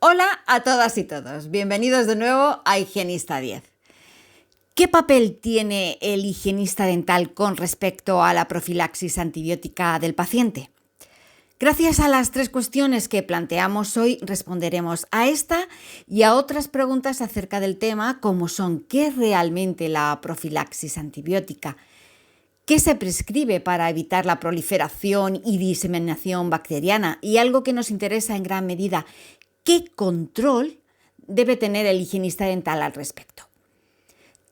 Hola a todas y todos, bienvenidos de nuevo a Higienista 10. ¿Qué papel tiene el higienista dental con respecto a la profilaxis antibiótica del paciente? Gracias a las 3 cuestiones que planteamos hoy, responderemos a esta y a otras preguntas acerca del tema, como son ¿qué es realmente la profilaxis antibiótica? ¿Qué se prescribe para evitar la proliferación y diseminación bacteriana? Y algo que nos interesa en gran medida, ¿qué control debe tener el higienista dental al respecto?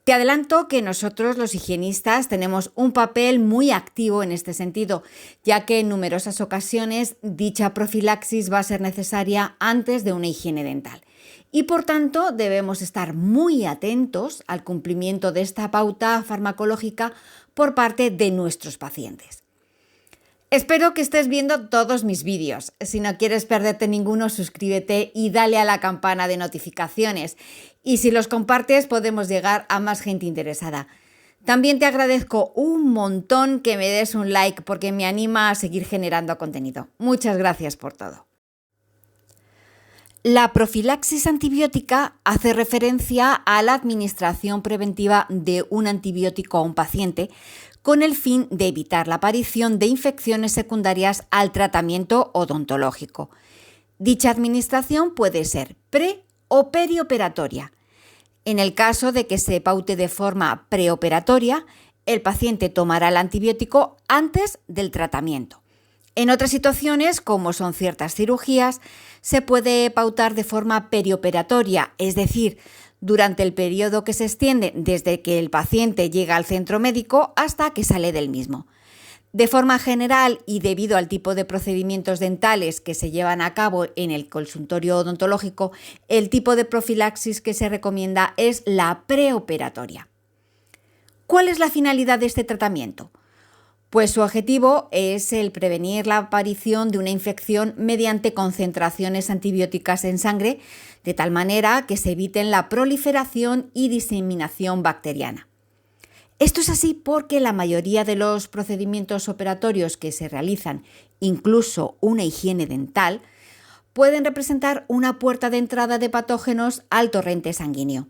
Te adelanto que nosotros los higienistas tenemos un papel muy activo en este sentido, ya que en numerosas ocasiones dicha profilaxis va a ser necesaria antes de una higiene dental. Y por tanto debemos estar muy atentos al cumplimiento de esta pauta farmacológica por parte de nuestros pacientes. Espero que estés viendo todos mis vídeos. Si no quieres perderte ninguno, suscríbete y dale a la campana de notificaciones. Y si los compartes, podemos llegar a más gente interesada. También te agradezco un montón que me des un like porque me anima a seguir generando contenido. Muchas gracias por todo. La profilaxis antibiótica hace referencia a la administración preventiva de un antibiótico a un paciente con el fin de evitar la aparición de infecciones secundarias al tratamiento odontológico. Dicha administración puede ser pre- o perioperatoria. En el caso de que se paute de forma preoperatoria, el paciente tomará el antibiótico antes del tratamiento. En otras situaciones, como son ciertas cirugías, se puede pautar de forma perioperatoria, es decir, durante el periodo que se extiende desde que el paciente llega al centro médico hasta que sale del mismo. De forma general y debido al tipo de procedimientos dentales que se llevan a cabo en el consultorio odontológico, el tipo de profilaxis que se recomienda es la preoperatoria. ¿Cuál es la finalidad de este tratamiento? Pues su objetivo es el prevenir la aparición de una infección mediante concentraciones antibióticas en sangre, de tal manera que se eviten la proliferación y diseminación bacteriana. Esto es así porque la mayoría de los procedimientos operatorios que se realizan, incluso una higiene dental, pueden representar una puerta de entrada de patógenos al torrente sanguíneo.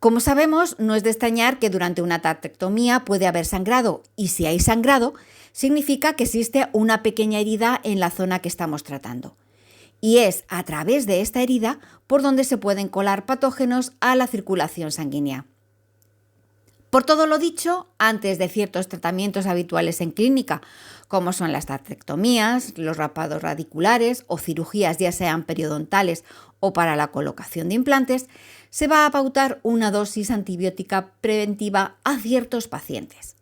Como sabemos, no es de extrañar que durante una tractectomía puede haber sangrado, y si hay sangrado, significa que existe una pequeña herida en la zona que estamos tratando. Y es a través de esta herida por donde se pueden colar patógenos a la circulación sanguínea. Por todo lo dicho, antes de ciertos tratamientos habituales en clínica, como son las tractectomías, los rapados radiculares o cirugías ya sean periodontales o para la colocación de implantes, se va a pautar una dosis antibiótica preventiva a ciertos pacientes.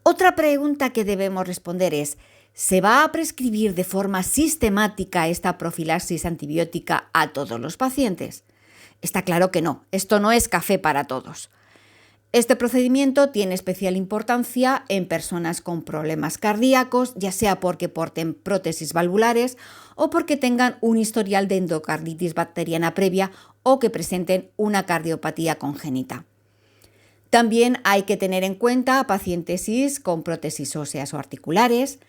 Otra pregunta que debemos responder es, ¿se va a prescribir de forma sistemática esta profilaxis antibiótica a todos los pacientes? Está claro que no, esto no es café para todos. Este procedimiento tiene especial importancia en personas con problemas cardíacos, ya sea porque porten prótesis valvulares o porque tengan un historial de endocarditis bacteriana previa o que presenten una cardiopatía congénita. También hay que tener en cuenta a pacientes cis con prótesis óseas o articulares,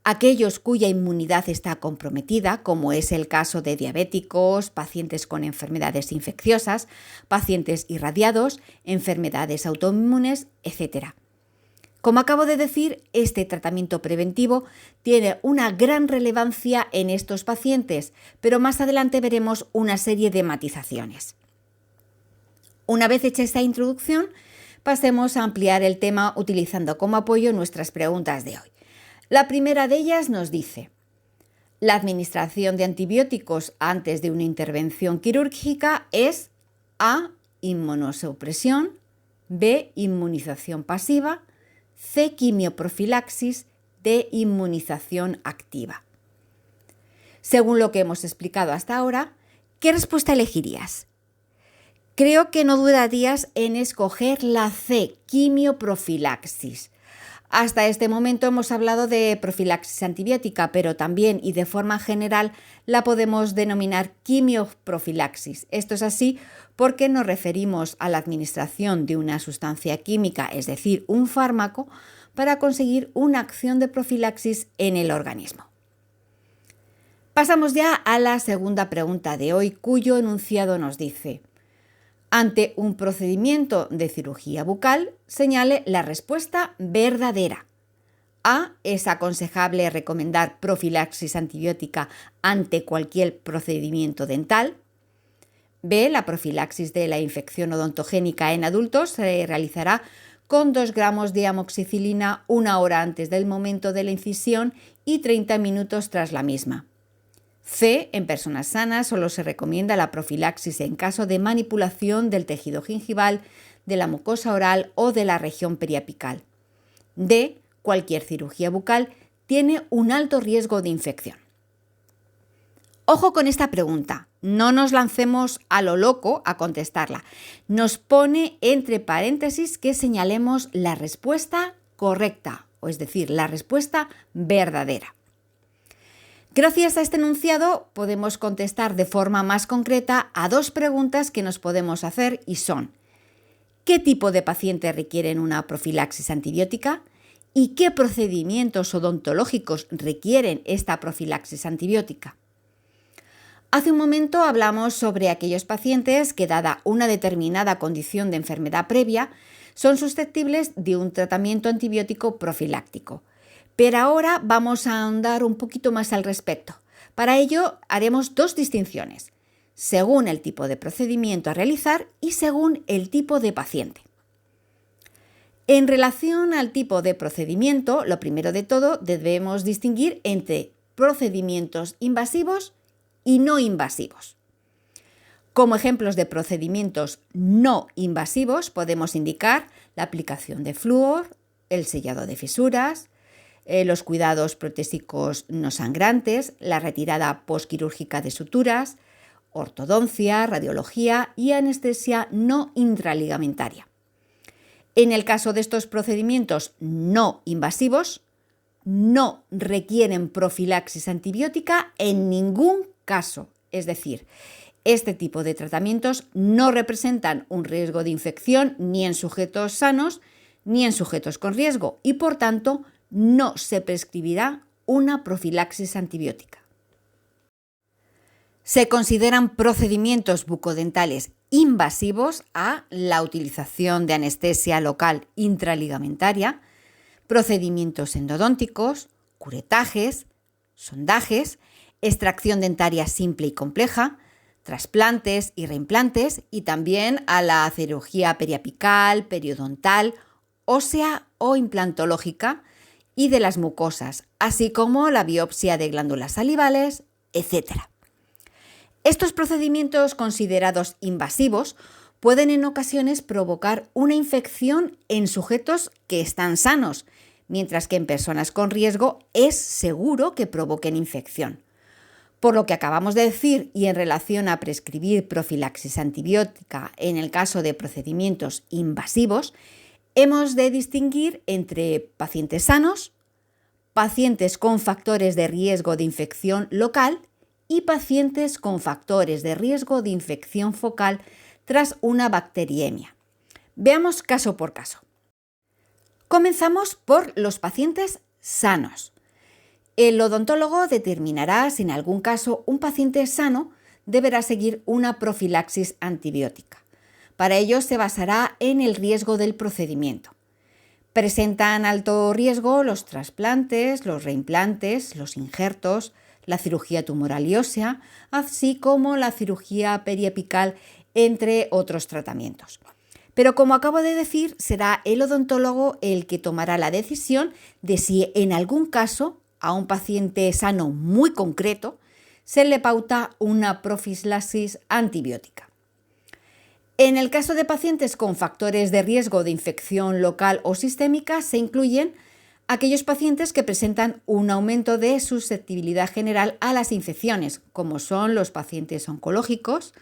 aquellos cuya inmunidad está comprometida, como es el caso de diabéticos, pacientes con enfermedades infecciosas, pacientes irradiados, enfermedades autoinmunes, etc. Como acabo de decir, este tratamiento preventivo tiene una gran relevancia en estos pacientes, pero más adelante veremos una serie de matizaciones. Una vez hecha esta introducción, pasemos a ampliar el tema utilizando como apoyo nuestras preguntas de hoy. La primera de ellas nos dice, la administración de antibióticos antes de una intervención quirúrgica es A. Inmunosupresión, B. Inmunización pasiva, C. Quimioprofilaxis, D. Inmunización activa. Según lo que hemos explicado hasta ahora, ¿qué respuesta elegirías? Creo que no dudarías en escoger la C. Quimioprofilaxis. Hasta este momento hemos hablado de profilaxis antibiótica, pero también y de forma general la podemos denominar quimioprofilaxis. Esto es así porque nos referimos a la administración de una sustancia química, es decir, un fármaco, para conseguir una acción de profilaxis en el organismo. Pasamos ya a la segunda pregunta de hoy, cuyo enunciado nos dice: ante un procedimiento de cirugía bucal, señale la respuesta verdadera. A. Es aconsejable recomendar profilaxis antibiótica ante cualquier procedimiento dental. B. La profilaxis de la infección odontogénica en adultos se realizará con 2 gramos de amoxicilina 1 hora antes del momento de la incisión y 30 minutos tras la misma. C. En personas sanas solo se recomienda la profilaxis en caso de manipulación del tejido gingival, de la mucosa oral o de la región periapical. D. Cualquier cirugía bucal tiene un alto riesgo de infección. Ojo con esta pregunta, no nos lancemos a lo loco a contestarla. Nos pone entre paréntesis que señalemos la respuesta correcta, o es decir, la respuesta verdadera. Gracias a este enunciado podemos contestar de forma más concreta a 2 preguntas que nos podemos hacer y son: ¿qué tipo de paciente requieren una profilaxis antibiótica? ¿Y qué procedimientos odontológicos requieren esta profilaxis antibiótica? Hace un momento hablamos sobre aquellos pacientes que, dada una determinada condición de enfermedad previa, son susceptibles de un tratamiento antibiótico profiláctico. Pero ahora vamos a ahondar un poquito más al respecto. Para ello haremos 2 distinciones, según el tipo de procedimiento a realizar y según el tipo de paciente. En relación al tipo de procedimiento, lo primero de todo debemos distinguir entre procedimientos invasivos y no invasivos. Como ejemplos de procedimientos no invasivos podemos indicar la aplicación de flúor, el sellado de fisuras, los cuidados protésicos no sangrantes, la retirada posquirúrgica de suturas, ortodoncia, radiología y anestesia no intraligamentaria. En el caso de estos procedimientos no invasivos, no requieren profilaxis antibiótica en ningún caso. Es decir, este tipo de tratamientos no representan un riesgo de infección ni en sujetos sanos ni en sujetos con riesgo y, por tanto, no se prescribirá una profilaxis antibiótica. Se consideran procedimientos bucodentales invasivos a la utilización de anestesia local intraligamentaria, procedimientos endodónticos, curetajes, sondajes, extracción dentaria simple y compleja, trasplantes y reimplantes y también a la cirugía periapical, periodontal, ósea o implantológica y de las mucosas, así como la biopsia de glándulas salivales, etc. Estos procedimientos considerados invasivos pueden en ocasiones provocar una infección en sujetos que están sanos, mientras que en personas con riesgo es seguro que provoquen infección. Por lo que acabamos de decir y en relación a prescribir profilaxis antibiótica en el caso de procedimientos invasivos, hemos de distinguir entre pacientes sanos, pacientes con factores de riesgo de infección local y pacientes con factores de riesgo de infección focal tras una bacteriemia. Veamos caso por caso. Comenzamos por los pacientes sanos. El odontólogo determinará si en algún caso un paciente sano deberá seguir una profilaxis antibiótica. Para ello se basará en el riesgo del procedimiento. Presentan alto riesgo los trasplantes, los reimplantes, los injertos, la cirugía tumoral y ósea, así como la cirugía periapical, entre otros tratamientos. Pero como acabo de decir, será el odontólogo el que tomará la decisión de si en algún caso a un paciente sano muy concreto se le pauta una profilaxis antibiótica. En el caso de pacientes con factores de riesgo de infección local o sistémica, se incluyen aquellos pacientes que presentan un aumento de susceptibilidad general a las infecciones, como son los pacientes oncológicos,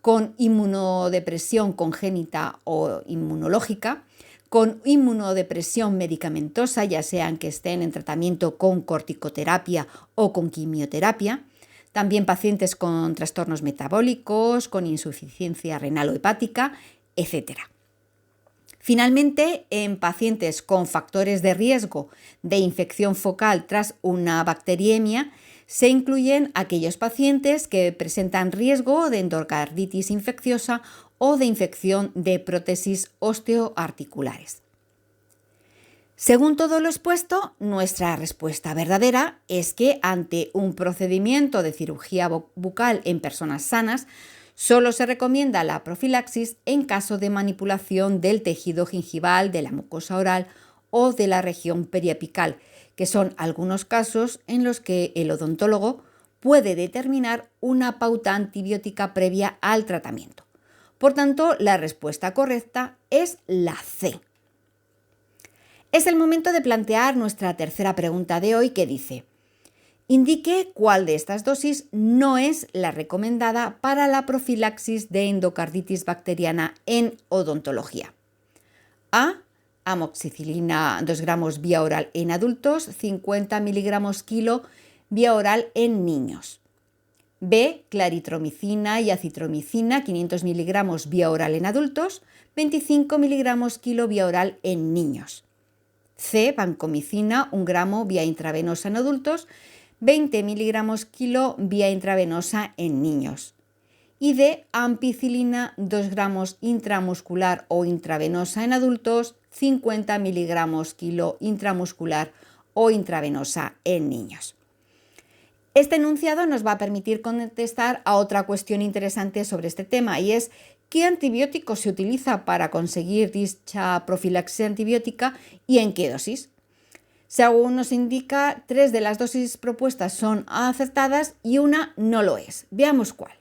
con inmunodepresión congénita o inmunológica, con inmunodepresión medicamentosa, ya sean que estén en tratamiento con corticoterapia o con quimioterapia, también pacientes con trastornos metabólicos, con insuficiencia renal o hepática, etc. Finalmente, en pacientes con factores de riesgo de infección focal tras una bacteriemia, Se incluyen aquellos pacientes que presentan riesgo de endocarditis infecciosa o de infección de prótesis osteoarticulares. Según todo lo expuesto, nuestra respuesta verdadera es que ante un procedimiento de cirugía bucal en personas sanas, solo se recomienda la profilaxis en caso de manipulación del tejido gingival, de la mucosa oral o de la región periapical, que son algunos casos en los que el odontólogo puede determinar una pauta antibiótica previa al tratamiento. Por tanto, la respuesta correcta es la C. Es el momento de plantear nuestra tercera pregunta de hoy, que dice: indique cuál de estas dosis no es la recomendada para la profilaxis de endocarditis bacteriana en odontología. A. Amoxicilina 2 gramos vía oral en adultos, 50 miligramos kilo vía oral en niños. B. Claritromicina y acitromicina 500 miligramos vía oral en adultos, 25 miligramos kilo vía oral en niños. C. Vancomicina 1 gramo vía intravenosa en adultos, 20 miligramos kilo vía intravenosa en niños. Y D. Ampicilina 2 gramos intramuscular o intravenosa en adultos, 50 miligramos kilo intramuscular o intravenosa en niños. Este enunciado nos va a permitir contestar a otra cuestión interesante sobre este tema, y es: ¿qué antibiótico se utiliza para conseguir dicha profilaxis antibiótica y en qué dosis? Según nos indica, 3 de las dosis propuestas son acertadas y una no lo es. Veamos cuál.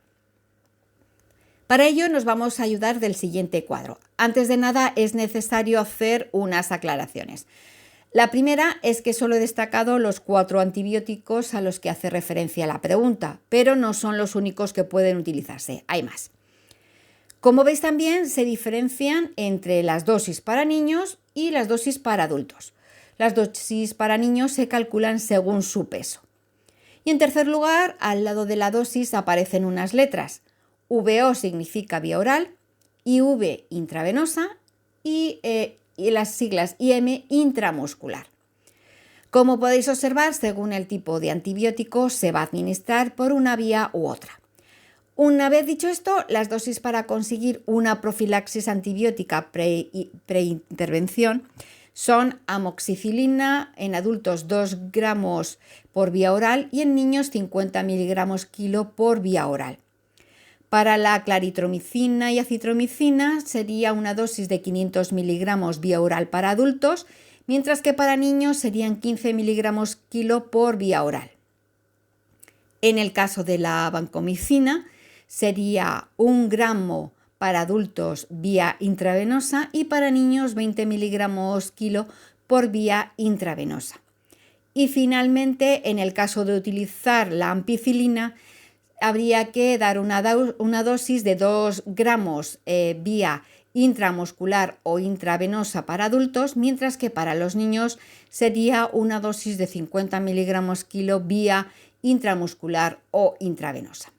Para ello nos vamos a ayudar del siguiente cuadro. Antes de nada es necesario hacer unas aclaraciones. La primera es que solo he destacado los 4 antibióticos a los que hace referencia la pregunta, pero no son los únicos que pueden utilizarse, hay más. Como veis, también se diferencian entre las dosis para niños y las dosis para adultos. Las dosis para niños se calculan según su peso. Y en tercer lugar, al lado de la dosis aparecen unas letras. VO significa vía oral, IV intravenosa y las siglas IM intramuscular. Como podéis observar, según el tipo de antibiótico se va a administrar por una vía u otra. Una vez dicho esto, las dosis para conseguir una profilaxis antibiótica preintervención son amoxicilina en adultos 2 gramos por vía oral y en niños 50 miligramos kilo por vía oral. Para la claritromicina y acitromicina sería una dosis de 500 miligramos vía oral para adultos, mientras que para niños serían 15 miligramos kilo por vía oral. En el caso de la vancomicina sería 1 gramo para adultos vía intravenosa y para niños 20 miligramos kilo por vía intravenosa. Y finalmente, en el caso de utilizar la ampicilina, habría que dar una dosis de 2 gramos vía intramuscular o intravenosa para adultos, mientras que para los niños sería una dosis de 50 miligramos kilo vía intramuscular o intravenosa.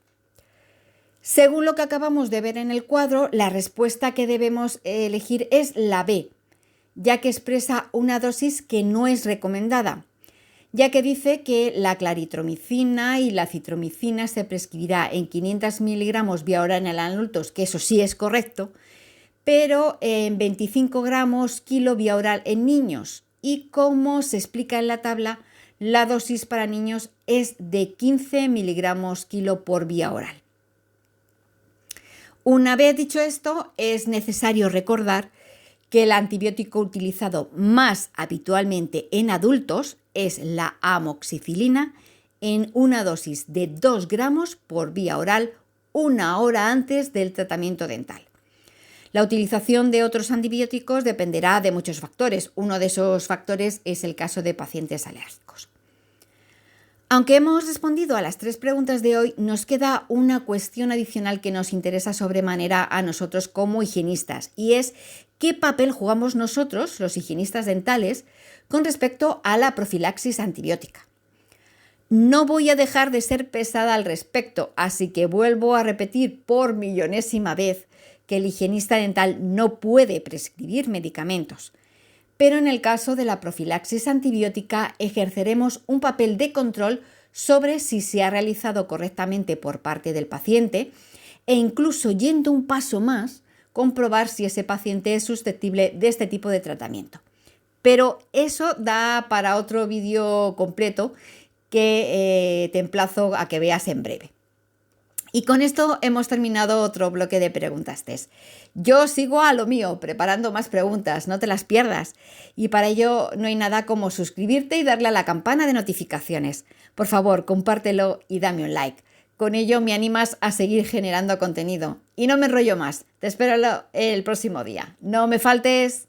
Según lo que acabamos de ver en el cuadro, la respuesta que debemos elegir es la B, ya que expresa una dosis que no es recomendada, ya que dice que la claritromicina y la acitromicina se prescribirá en 500 miligramos vía oral en adultos, que eso sí es correcto, pero en 25 gramos kilo vía oral en niños. Y como se explica en la tabla, la dosis para niños es de 15 miligramos kilo por vía oral. Una vez dicho esto, es necesario recordar que el antibiótico utilizado más habitualmente en adultos es la amoxicilina en una dosis de 2 gramos por vía oral 1 hora antes del tratamiento dental. La utilización de otros antibióticos dependerá de muchos factores. Uno de esos factores es el caso de pacientes alérgicos. Aunque hemos respondido a las 3 preguntas de hoy, nos queda una cuestión adicional que nos interesa sobremanera a nosotros como higienistas, y es qué papel jugamos nosotros, los higienistas dentales, con respecto a la profilaxis antibiótica. No voy a dejar de ser pesada al respecto, así que vuelvo a repetir por millonésima vez que el higienista dental no puede prescribir medicamentos. Pero en el caso de la profilaxis antibiótica ejerceremos un papel de control sobre si se ha realizado correctamente por parte del paciente e incluso yendo un paso más, comprobar si ese paciente es susceptible de este tipo de tratamiento. Pero eso da para otro vídeo completo que te emplazo a que veas en breve. Y con esto hemos terminado otro bloque de preguntas test. Yo sigo a lo mío, preparando más preguntas, no te las pierdas. Y para ello no hay nada como suscribirte y darle a la campana de notificaciones. Por favor, compártelo y dame un like. Con ello me animas a seguir generando contenido. Y no me enrollo más, te espero el próximo día. ¡No me faltes!